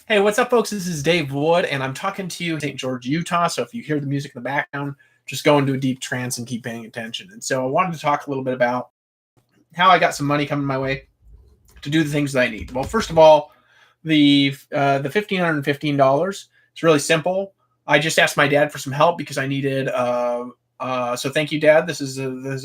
Hey, what's up, folks? This is Dave Wood, and I'm talking to you in St. George, Utah. So if you hear the music in the background, just go into a deep trance and keep paying attention. And so I wanted to talk a little bit about how I got some money coming my way to do the things that I need. Well, first of all, the $1,515. It's really simple. I just asked my dad for some help because I needed. So thank you, Dad.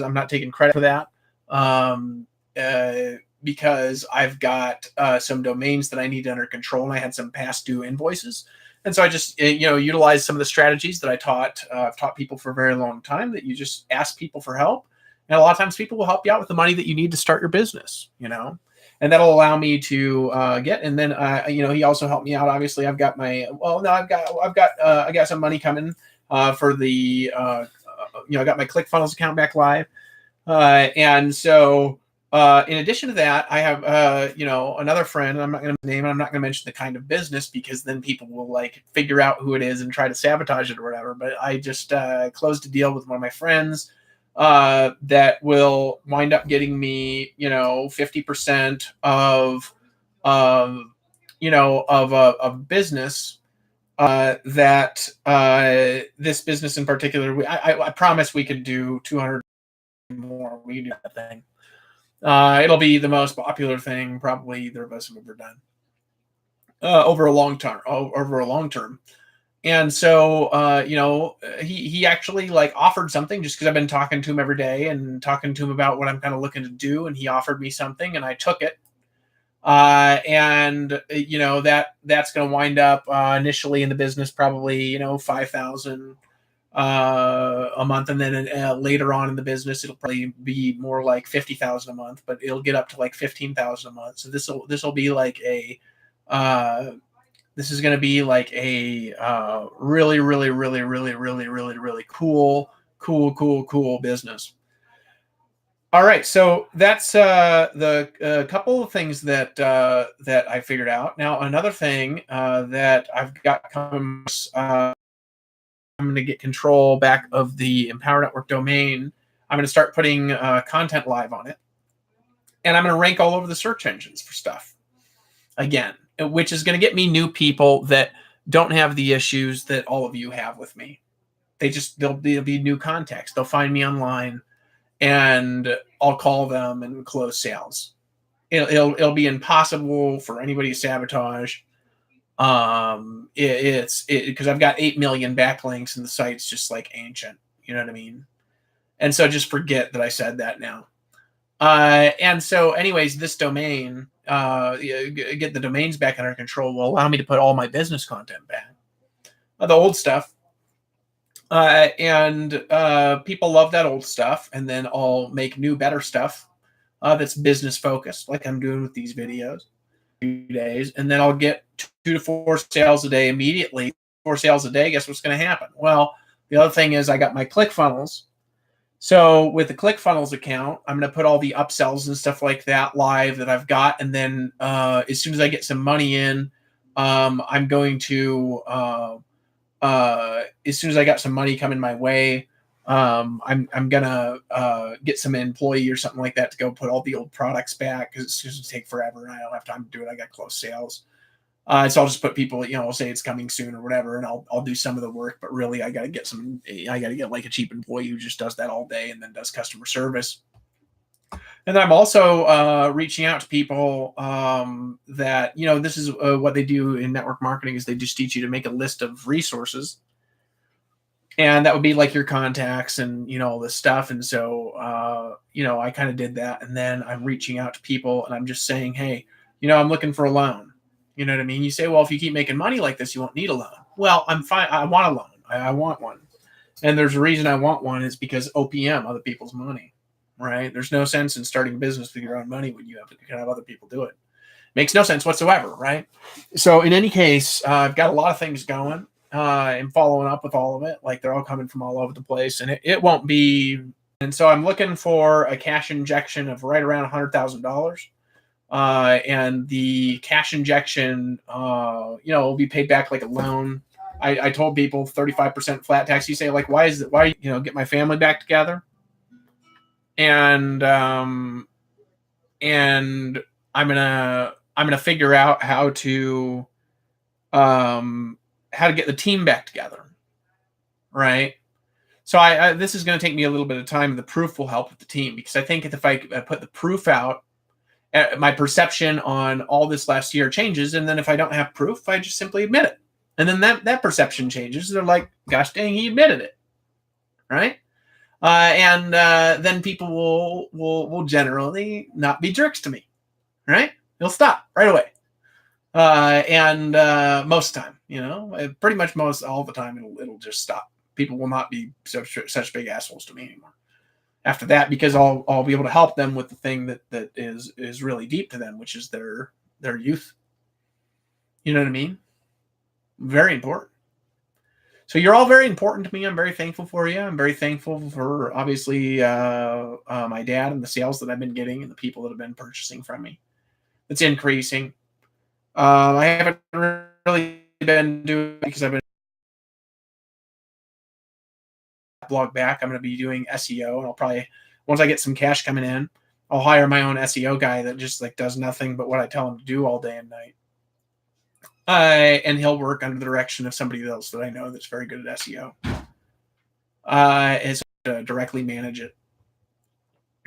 I'm not taking credit for that. Um, uh, because I've got some domains that I need under control, and I had some past due invoices. And so I just utilized some of the strategies that I've taught people for a very long time. That you just ask people for help, and a lot of times people will help you out with the money that you need to start your business. And that'll allow me to get. And then he also helped me out. Obviously, I've got my I got some money coming for the I got my ClickFunnels account back live, and so. In addition to that, I have another friend. I'm not going to name it. I'm not going to mention the kind of business because then people will like figure out who it is and try to sabotage it or whatever. But I just closed a deal with one of my friends that will wind up getting me 50% of business that this business in particular. I promise we could do 200 more. We do that thing. It'll be the most popular thing probably either of us have ever done over a long term. And so, he actually like offered something just because I've been talking to him every day and talking to him about what I'm kind of looking to do. And he offered me something and I took it. And that's going to wind up initially in the business, probably, 5,000 a month, and then later on in the business it'll probably be more like 50,000 a month, but it'll get up to like 15,000 a month. So this will be like a this is going to be like a really really really really really really really cool business. All right, so that's the couple of things that I figured out. Now another thing that I've got coming. I'm going to get control back of the Empower Network domain. I'm going to start putting content live on it. And I'm going to rank all over the search engines for stuff again, which is going to get me new people that don't have the issues that all of you have with me. They'll be new contacts. They'll find me online and I'll call them and close sales. It'll be impossible for anybody to sabotage. It's because I've got 8 million backlinks and the site's just like ancient, you know what I mean? And so just forget that I said that now. And so anyways, this domain, get the domains back under control will allow me to put all my business content back, the old stuff. And people love that old stuff. And then I'll make new, better stuff that's business focused, like I'm doing with these videos. Days, and then I'll get 2 to 4 sales a day immediately. 4 sales a day, guess what's going to happen? Well, the other thing is I got my ClickFunnels. So with the ClickFunnels account, I'm going to put all the upsells and stuff like that live that I've got. And then as soon as I get some money in, I'm going to, as soon as I got some money coming my way, I'm gonna get some employee or something like that to go put all the old products back because it's going to take forever and I don't have time to do it. I got close sales, so I'll just put people, I'll say it's coming soon or whatever, and I'll do some of the work. But really, I got to get like a cheap employee who just does that all day and then does customer service. And then I'm also reaching out to people that this is what they do in network marketing is they just teach you to make a list of resources. And that would be like your contacts and, all this stuff. And so, I kind of did that. And then I'm reaching out to people and I'm just saying, hey, I'm looking for a loan. You know what I mean? You say, well, if you keep making money like this, you won't need a loan. Well, I'm fine. I want a loan. I want one. And there's a reason I want one is because OPM, other people's money, right? There's no sense in starting a business with your own money when you can have other people do it. Makes no sense whatsoever, right? So in any case, I've got a lot of things going. And following up with all of it, like they're all coming from all over the place, and it won't be. And so I'm looking for a cash injection of right around $100,000, and the cash injection, will be paid back like a loan. I told people 35% flat tax. You say like, why get my family back together, and I'm gonna figure out how to how to get the team back together, right? So I this is going to take me a little bit of time. The proof will help with the team because I think if I put the proof out, my perception on all this last year changes, and then if I don't have proof, I just simply admit it, and then that perception changes. They're like, "Gosh dang, he admitted it," right? And then people will generally not be jerks to me, right? They'll stop right away. And most of the time, pretty much most all the time, it'll just stop. People will not be such big assholes to me anymore. After that, because I'll be able to help them with the thing that is really deep to them, which is their youth. You know what I mean? Very important. So you're all very important to me. I'm very thankful for you. I'm very thankful for obviously my dad and the sales that I've been getting and the people that have been purchasing from me. It's increasing. I haven't really been doing because I've been blog back. I'm going to be doing SEO, and I'll probably once I get some cash coming in, I'll hire my own SEO guy that just like does nothing but what I tell him to do all day and night. And he'll work under the direction of somebody else that I know that's very good at SEO. Is to directly manage it.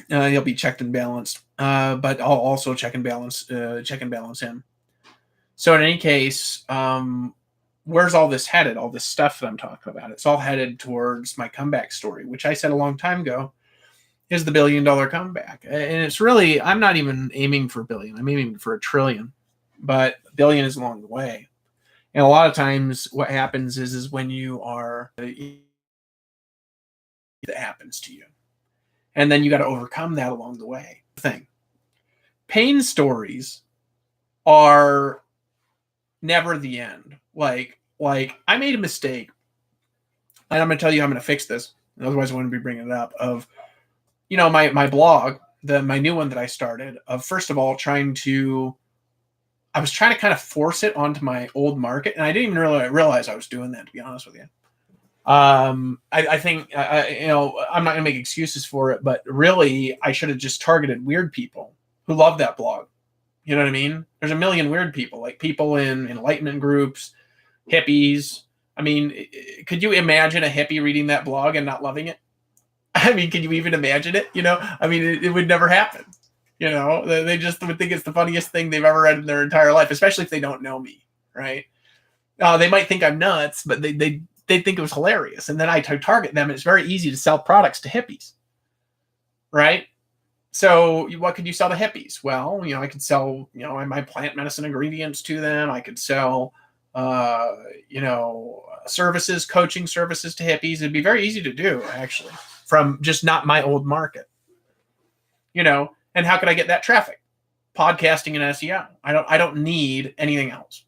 He'll be checked and balanced, but I'll also check and balance him. So in any case, where's all this headed? All this stuff that I'm talking about, it's all headed towards my comeback story, which I said a long time ago is the $1 billion comeback. And it's really, I'm not even aiming for $1 billion. I'm aiming for $1 trillion, but $1 billion is along the way. And a lot of times what happens is when you are, that happens to you. And then you got to overcome that along the way. Pain stories are never the end. Like I made a mistake, and I'm going to tell you how I'm going to fix this. Otherwise, I wouldn't be bringing it up. Of my blog, my new one that I started. Of first of all, I was trying to kind of force it onto my old market, and I didn't even really realize I was doing that. To be honest with you, I think I'm not going to make excuses for it, but really, I should have just targeted weird people who love that blog. You know what I mean? There's a million weird people, like people in enlightenment groups, hippies. I mean, could you imagine a hippie reading that blog and not loving it? I mean, can you even imagine it? I mean, it would never happen. They just would think it's the funniest thing they've ever read in their entire life, especially if they don't know me, right? They might think I'm nuts, but they think it was hilarious. And then I target them, and it's very easy to sell products to hippies, right? So what could you sell to hippies? Well, I could sell, my plant medicine ingredients to them. I could sell, services, coaching services to hippies. It'd be very easy to do, actually, from just not my old market. And how could I get that traffic? Podcasting and SEO. I don't need anything else.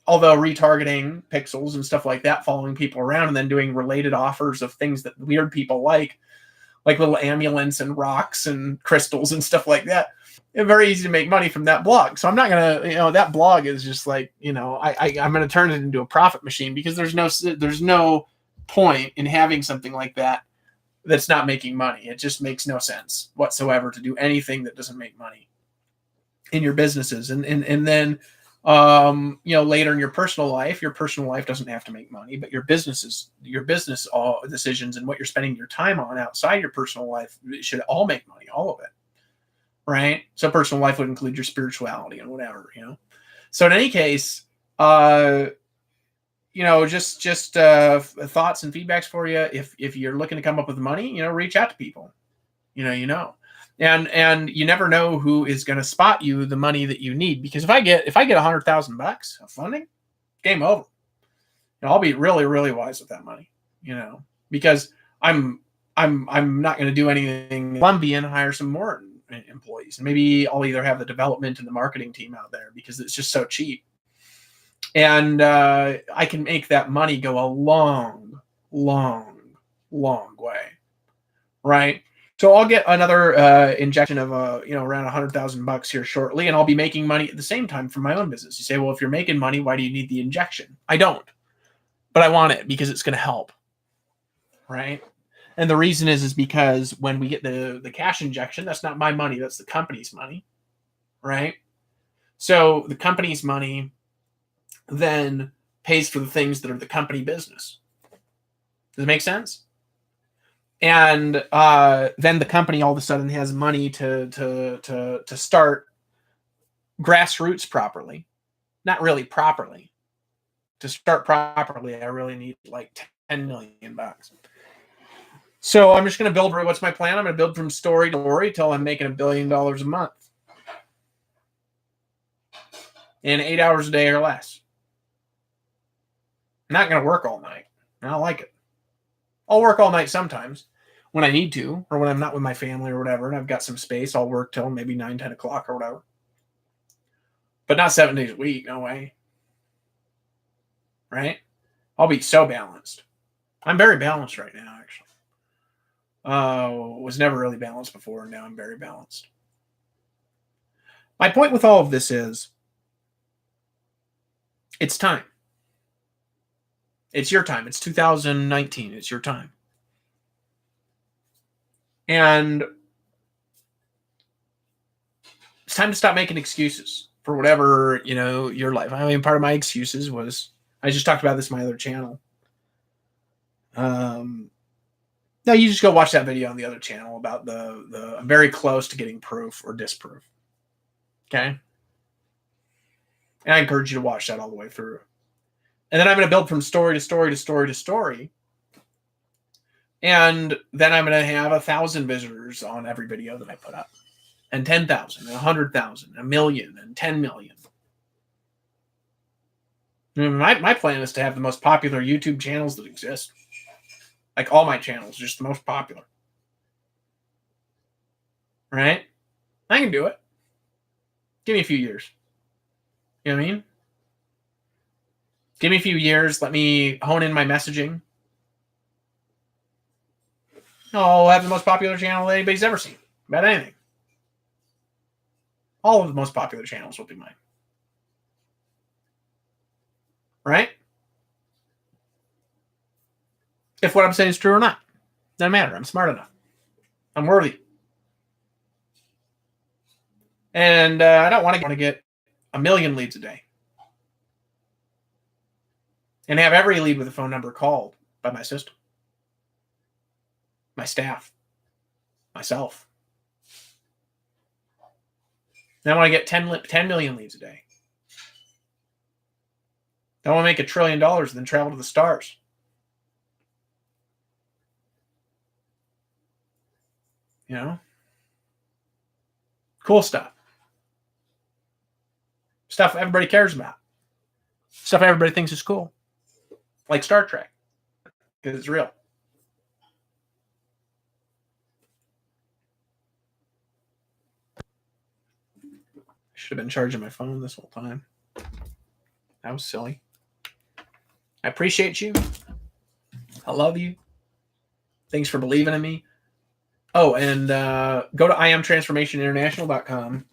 Although retargeting pixels and stuff like that, following people around and then doing related offers of things that weird people like little amulets and rocks and crystals and stuff like that. It's very easy to make money from that blog. So I'm not going to, that blog is just like, I'm going to turn it into a profit machine because there's no point in having something like that that's not making money. It just makes no sense whatsoever to do anything that doesn't make money in your businesses. And then, later in your personal life doesn't have to make money, but your business decisions and what you're spending your time on outside your personal life should all make money, all of it. Right. So personal life would include your spirituality and whatever, So in any case, just thoughts and feedbacks for you. If you're looking to come up with money, reach out to people, and you never know who is going to spot you the money that you need. Because if I get $100,000 of funding, game over. I'll be really, really wise with that money, because I'm not going to do anything Colombian, hire some more employees. And maybe I'll either have the development and the marketing team out there because it's just so cheap. And I can make that money go a long, long, long way. Right. So I'll get another injection of around $100,000 here shortly, and I'll be making money at the same time from my own business. You say, well, if you're making money, why do you need the injection? I don't, but I want it because it's going to help, right? And the reason is because when we get the cash injection, that's not my money, that's the company's money, right? So the company's money then pays for the things that are the company business. Does it make sense? And then the company all of a sudden has money to start grassroots properly. Not really properly. To start properly, I really need like $10 million. So I'm just going to build. What's my plan? I'm going to build from story to story till I'm making $1 billion a month in 8 hours a day or less. I'm not going to work all night. I don't like it. I'll work all night sometimes when I need to, or when I'm not with my family or whatever, and I've got some space. I'll work till maybe 9, 10 o'clock or whatever. But not 7 days a week. No way. Right? I'll be so balanced. I'm very balanced right now, actually. Was never really balanced before, and now I'm very balanced. My point with all of this is, it's time. It's your time. It's 2019. It's your time. And it's time to stop making excuses for whatever, your life. I mean, part of my excuses was, I just talked about this in my other channel. No, you just go watch that video on the other channel about the I'm very close to getting proof or disproof. Okay? And I encourage you to watch that all the way through. And then I'm going to build from story to story to story to story. And then I'm going to have 1,000 visitors on every video that I put up. And 10,000, and 100,000, 1 million, and 10 million. My plan is to have the most popular YouTube channels that exist. Like all my channels, just the most popular. Right? I can do it. Give me a few years. You know what I mean? Give me a few years. Let me hone in my messaging. I'll have the most popular channel that anybody's ever seen about anything. All of the most popular channels will be mine. Right? If what I'm saying is true or not. Doesn't matter. I'm smart enough. I'm worthy. And I don't want to get 1 million leads a day. And have every lead with a phone number called by my system. My staff. Myself. And I want to get 10 million leads a day. I want to make $1 trillion and then travel to the stars. Cool stuff. Stuff everybody cares about. Stuff everybody thinks is cool. Like Star Trek. Because it's real. I should have been charging my phone this whole time. That was silly. I appreciate you. I love you. Thanks for believing in me. Oh, and go to IamTransformationInternational.com